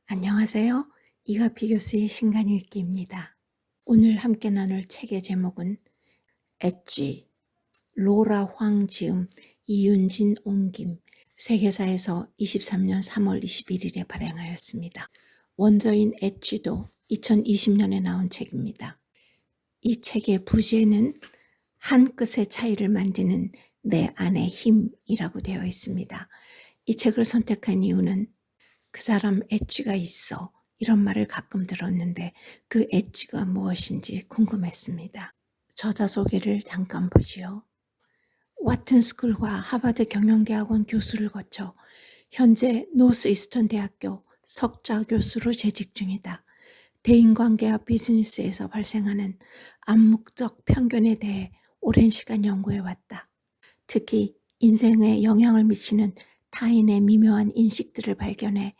안녕하세요. 이가피 교수의 신간 읽기입니다. 오늘 함께 나눌 책의 제목은 엣지, 로라 황 지음, 이윤진 옮김, 세계사에서 23년 3월 21일에 발행하였습니다. 원저인 엣지도 2020년에 나온 책입니다. 이 책의 부제는 한 끗의 차이를 만드는 내 안의 힘이라고 되어 있습니다. 이 책을 선택한 이유는 그 사람 엣지가 있어 이런 말을 가끔 들었는데 그 엣지가 무엇인지 궁금했습니다. 저자 소개를 잠깐 보지요. 와튼스쿨과 하버드 경영대학원 교수를 거쳐 현재 노스이스턴 대학교 석좌 교수로 재직 중이다. 대인관계와 비즈니스에서 발생하는 암묵적 편견에 대해 오랜 시간 연구해왔다. 특히 인생에 영향을 미치는 타인의 미묘한 인식들을 발견해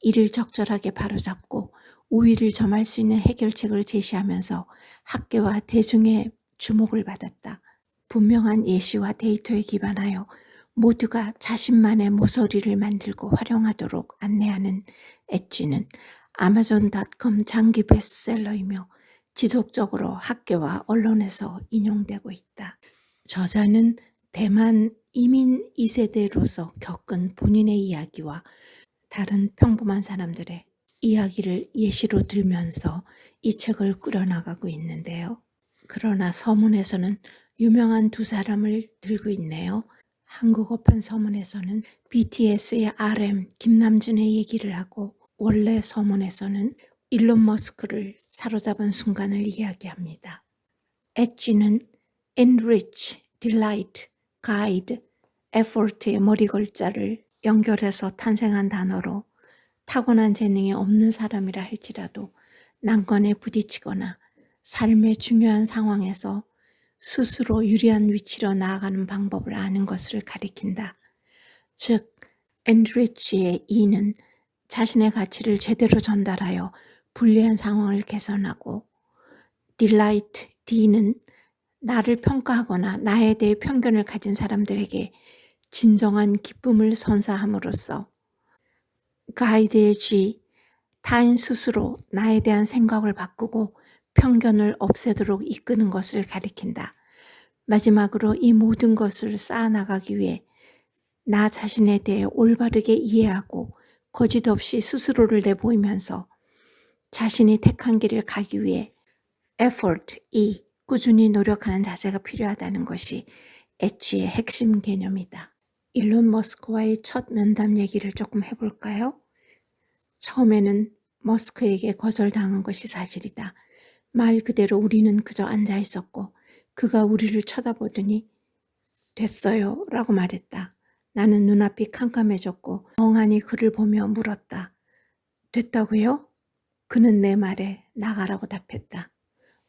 이를 적절하게 바로잡고 우위를 점할 수 있는 해결책을 제시하면서 학계와 대중의 주목을 받았다. 분명한 예시와 데이터에 기반하여 모두가 자신만의 모서리를 만들고 활용하도록 안내하는 엣지는 아마존.com 장기 베스트셀러이며 지속적으로 학계와 언론에서 인용되고 있다. 저자는 대만 이민 2세대로서 겪은 본인의 이야기와 다른 평범한 사람들의 이야기를 예시로 들면서 이 책을 꾸려나가고 있는데요. 그러나 서문에서는 유명한 두 사람을 들고 있네요. 한국어판 서문에서는 BTS의 RM 김남준의 얘기를 하고 원래 서문에서는 일론 머스크를 사로잡은 순간을 이야기합니다. 엣지는 enrich, delight, guide, effort의 머리글자를 연결해서 탄생한 단어로 타고난 재능이 없는 사람이라 할지라도 난관에 부딪히거나 삶의 중요한 상황에서 스스로 유리한 위치로 나아가는 방법을 아는 것을 가리킨다. 즉, enrich의 E는 자신의 가치를 제대로 전달하여 불리한 상황을 개선하고 delight, D는 나를 평가하거나 나에 대해 편견을 가진 사람들에게 진정한 기쁨을 선사함으로써 가이드의 G, 타인 스스로 나에 대한 생각을 바꾸고 편견을 없애도록 이끄는 것을 가리킨다. 마지막으로 이 모든 것을 쌓아나가기 위해 나 자신에 대해 올바르게 이해하고 거짓 없이 스스로를 내보이면서 자신이 택한 길을 가기 위해 effort, 꾸준히 노력하는 자세가 필요하다는 것이 엣지의 핵심 개념이다. 일론 머스크와의 첫 면담 얘기를 조금 해볼까요? 처음에는 머스크에게 거절당한 것이 사실이다. 말 그대로 우리는 그저 앉아 있었고 그가 우리를 쳐다보더니 됐어요 라고 말했다. 나는 눈앞이 캄캄해졌고 멍하니 그를 보며 물었다. 됐다고요? 그는 내 말에 나가라고 답했다.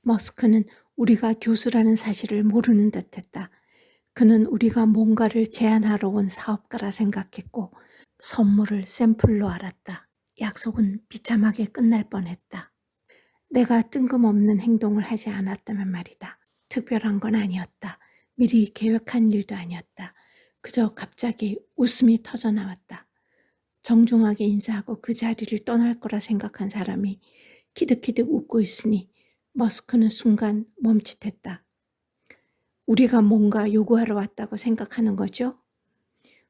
머스크는 우리가 교수라는 사실을 모르는 듯했다. 그는 우리가 뭔가를 제안하러 온 사업가라 생각했고 선물을 샘플로 알았다. 약속은 비참하게 끝날 뻔했다. 내가 뜬금없는 행동을 하지 않았다면 말이다. 특별한 건 아니었다. 미리 계획한 일도 아니었다. 그저 갑자기 웃음이 터져나왔다. 정중하게 인사하고 그 자리를 떠날 거라 생각한 사람이 키득키득 웃고 있으니 머스크는 순간 멈칫했다. 우리가 뭔가 요구하러 왔다고 생각하는 거죠?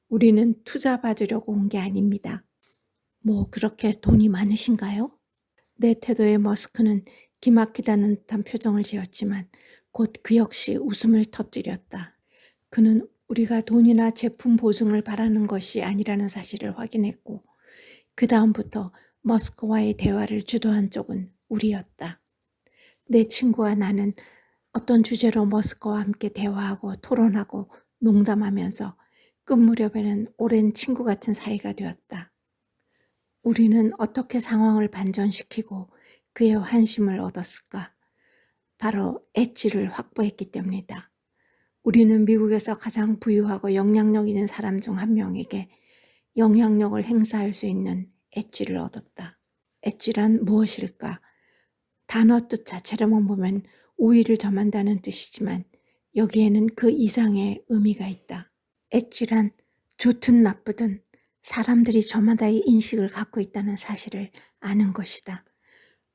우리는 투자 받으려고 온 게 아닙니다. 뭐 그렇게 돈이 많으신가요? 내 태도에 머스크는 기막히다는 듯한 표정을 지었지만 곧 그 역시 웃음을 터뜨렸다. 그는 우리가 돈이나 제품 보증을 바라는 것이 아니라는 사실을 확인했고 그 다음부터 머스크와의 대화를 주도한 쪽은 우리였다. 내 친구와 나는 어떤 주제로 머스크와 함께 대화하고 토론하고 농담하면서 끝 무렵에는 오랜 친구 같은 사이가 되었다. 우리는 어떻게 상황을 반전시키고 그의 환심을 얻었을까? 바로 엣지를 확보했기 때문이다. 우리는 미국에서 가장 부유하고 영향력 있는 사람 중 한 명에게 영향력을 행사할 수 있는 엣지를 얻었다. 엣지란 무엇일까? 단어 뜻 자체로만 보면 우위를 점한다는 뜻이지만 여기에는 그 이상의 의미가 있다. 엣지란 좋든 나쁘든 사람들이 저마다의 인식을 갖고 있다는 사실을 아는 것이다.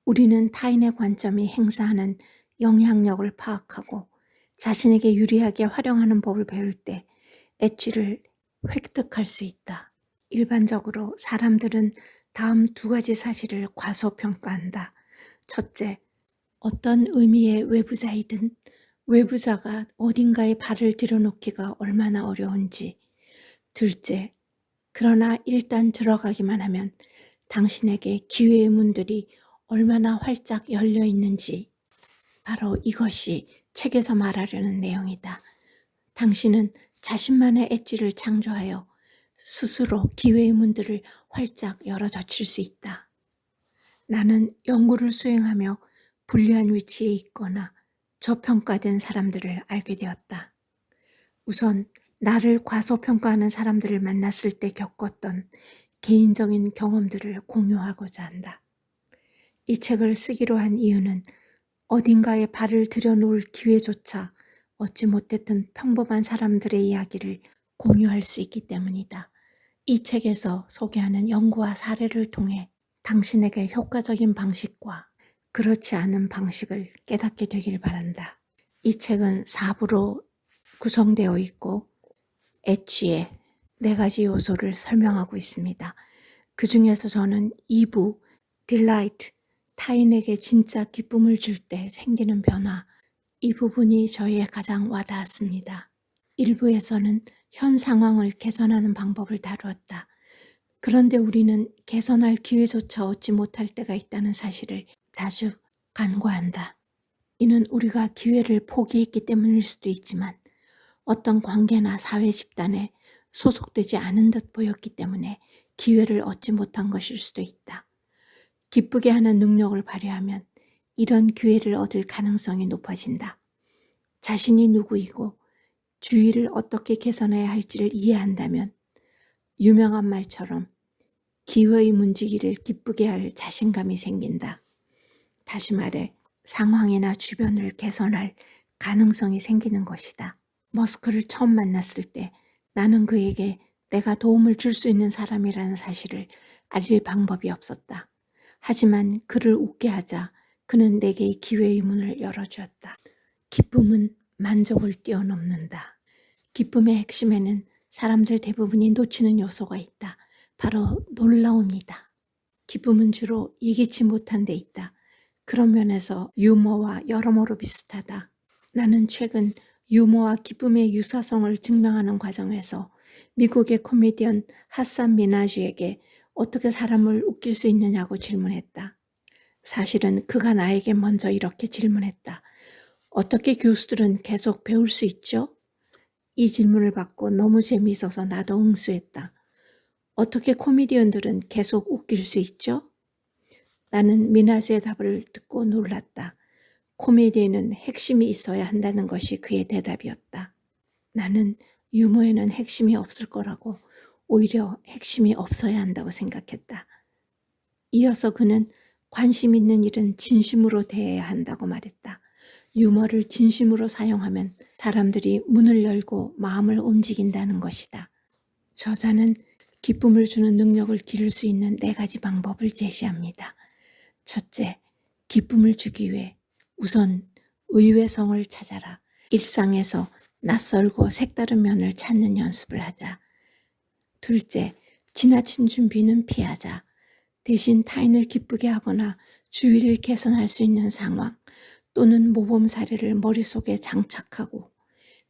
우리는 타인의 관점이 행사하는 영향력을 파악하고 자신에게 유리하게 활용하는 법을 배울 때 엣지를 획득할 수 있다. 일반적으로 사람들은 다음 두 가지 사실을 과소평가한다. 첫째, 어떤 의미의 외부자이든 외부자가 어딘가에 발을 들여놓기가 얼마나 어려운지. 둘째, 그러나 일단 들어가기만 하면 당신에게 기회의 문들이 얼마나 활짝 열려 있는지. 바로 이것이 책에서 말하려는 내용이다. 당신은 자신만의 엣지를 창조하여 스스로 기회의 문들을 활짝 열어젖힐 수 있다. 나는 연구를 수행하며 불리한 위치에 있거나 저평가된 사람들을 알게 되었다. 우선 나를 과소평가하는 사람들을 만났을 때 겪었던 개인적인 경험들을 공유하고자 한다. 이 책을 쓰기로 한 이유는 어딘가에 발을 들여놓을 기회조차 얻지 못했던 평범한 사람들의 이야기를 공유할 수 있기 때문이다. 이 책에서 소개하는 연구와 사례를 통해 당신에게 효과적인 방식과 그렇지 않은 방식을 깨닫게 되길 바란다. 이 책은 4부로 구성되어 있고 엣지의 4가지 요소를 설명하고 있습니다. 그 중에서 저는 2부 Delight, 타인에게 진짜 기쁨을 줄 때 생기는 변화, 이 부분이 저희에 가장 와닿았습니다. 1부에서는 현 상황을 개선하는 방법을 다루었다. 그런데 우리는 개선할 기회조차 얻지 못할 때가 있다는 사실을 자주 간과한다. 이는 우리가 기회를 포기했기 때문일 수도 있지만 어떤 관계나 사회 집단에 소속되지 않은 듯 보였기 때문에 기회를 얻지 못한 것일 수도 있다. 기쁘게 하는 능력을 발휘하면 이런 기회를 얻을 가능성이 높아진다. 자신이 누구이고 주위를 어떻게 개선해야 할지를 이해한다면 유명한 말처럼 기회의 문지기를 기쁘게 할 자신감이 생긴다. 다시 말해 상황이나 주변을 개선할 가능성이 생기는 것이다. 머스크를 처음 만났을 때 나는 그에게 내가 도움을 줄 수 있는 사람이라는 사실을 알릴 방법이 없었다. 하지만 그를 웃게 하자 그는 내게 기회의 문을 열어주었다. 기쁨은 만족을 뛰어넘는다. 기쁨의 핵심에는 사람들 대부분이 놓치는 요소가 있다. 바로 놀라움이다. 기쁨은 주로 예기치 못한 데 있다. 그런 면에서 유머와 여러모로 비슷하다. 나는 최근 유머와 기쁨의 유사성을 증명하는 과정에서 미국의 코미디언 하산 미나주에게 어떻게 사람을 웃길 수 있느냐고 질문했다. 사실은 그가 나에게 먼저 이렇게 질문했다. 어떻게 교수들은 계속 배울 수 있죠? 이 질문을 받고 너무 재미있어서 나도 응수했다. 어떻게 코미디언들은 계속 웃길 수 있죠? 나는 미나스의 답을 듣고 놀랐다. 코미디에는 핵심이 있어야 한다는 것이 그의 대답이었다. 나는 유머에는 핵심이 없을 거라고 오히려 핵심이 없어야 한다고 생각했다. 이어서 그는 관심 있는 일은 진심으로 대해야 한다고 말했다. 유머를 진심으로 사용하면 사람들이 문을 열고 마음을 움직인다는 것이다. 저자는 기쁨을 주는 능력을 기를 수 있는 4가지 방법을 제시합니다. 첫째, 기쁨을 주기 위해 우선 의외성을 찾아라. 일상에서 낯설고 색다른 면을 찾는 연습을 하자. 둘째, 지나친 준비는 피하자. 대신 타인을 기쁘게 하거나 주위를 개선할 수 있는 상황 또는 모범 사례를 머릿속에 장착하고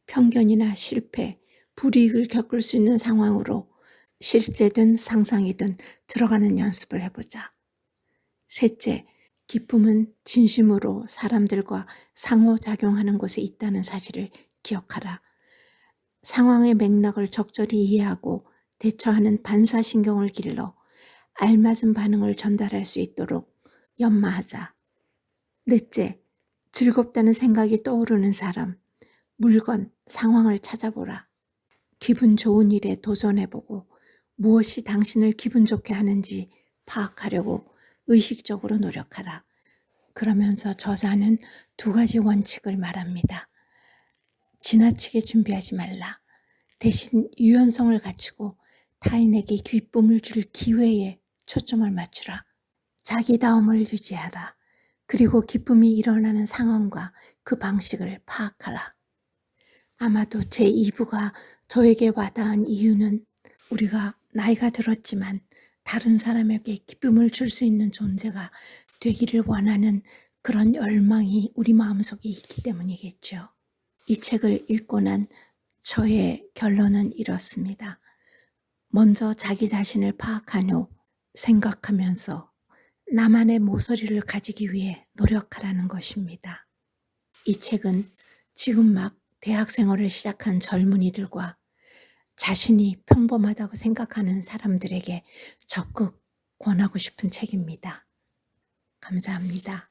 편견이나 실패, 불이익을 겪을 수 있는 상황으로 실제든 상상이든 들어가는 연습을 해보자. 셋째, 기쁨은 진심으로 사람들과 상호작용하는 곳에 있다는 사실을 기억하라. 상황의 맥락을 적절히 이해하고 대처하는 반사신경을 길러 알맞은 반응을 전달할 수 있도록 연마하자. 넷째, 즐겁다는 생각이 떠오르는 사람, 물건, 상황을 찾아보라. 기분 좋은 일에 도전해보고 무엇이 당신을 기분 좋게 하는지 파악하려고 의식적으로 노력하라. 그러면서 저자는 2가지 원칙을 말합니다. 지나치게 준비하지 말라. 대신 유연성을 갖추고 타인에게 기쁨을 줄 기회에 초점을 맞추라. 자기다움을 유지하라. 그리고 기쁨이 일어나는 상황과 그 방식을 파악하라. 아마도 제2부가 저에게 와닿은 이유는 우리가 나이가 들었지만 다른 사람에게 기쁨을 줄 수 있는 존재가 되기를 원하는 그런 열망이 우리 마음속에 있기 때문이겠죠. 이 책을 읽고 난 저의 결론은 이렇습니다. 먼저 자기 자신을 파악한 후 생각하면서 나만의 모서리를 가지기 위해 노력하라는 것입니다. 이 책은 지금 막 대학 생활을 시작한 젊은이들과 자신이 평범하다고 생각하는 사람들에게 적극 권하고 싶은 책입니다. 감사합니다.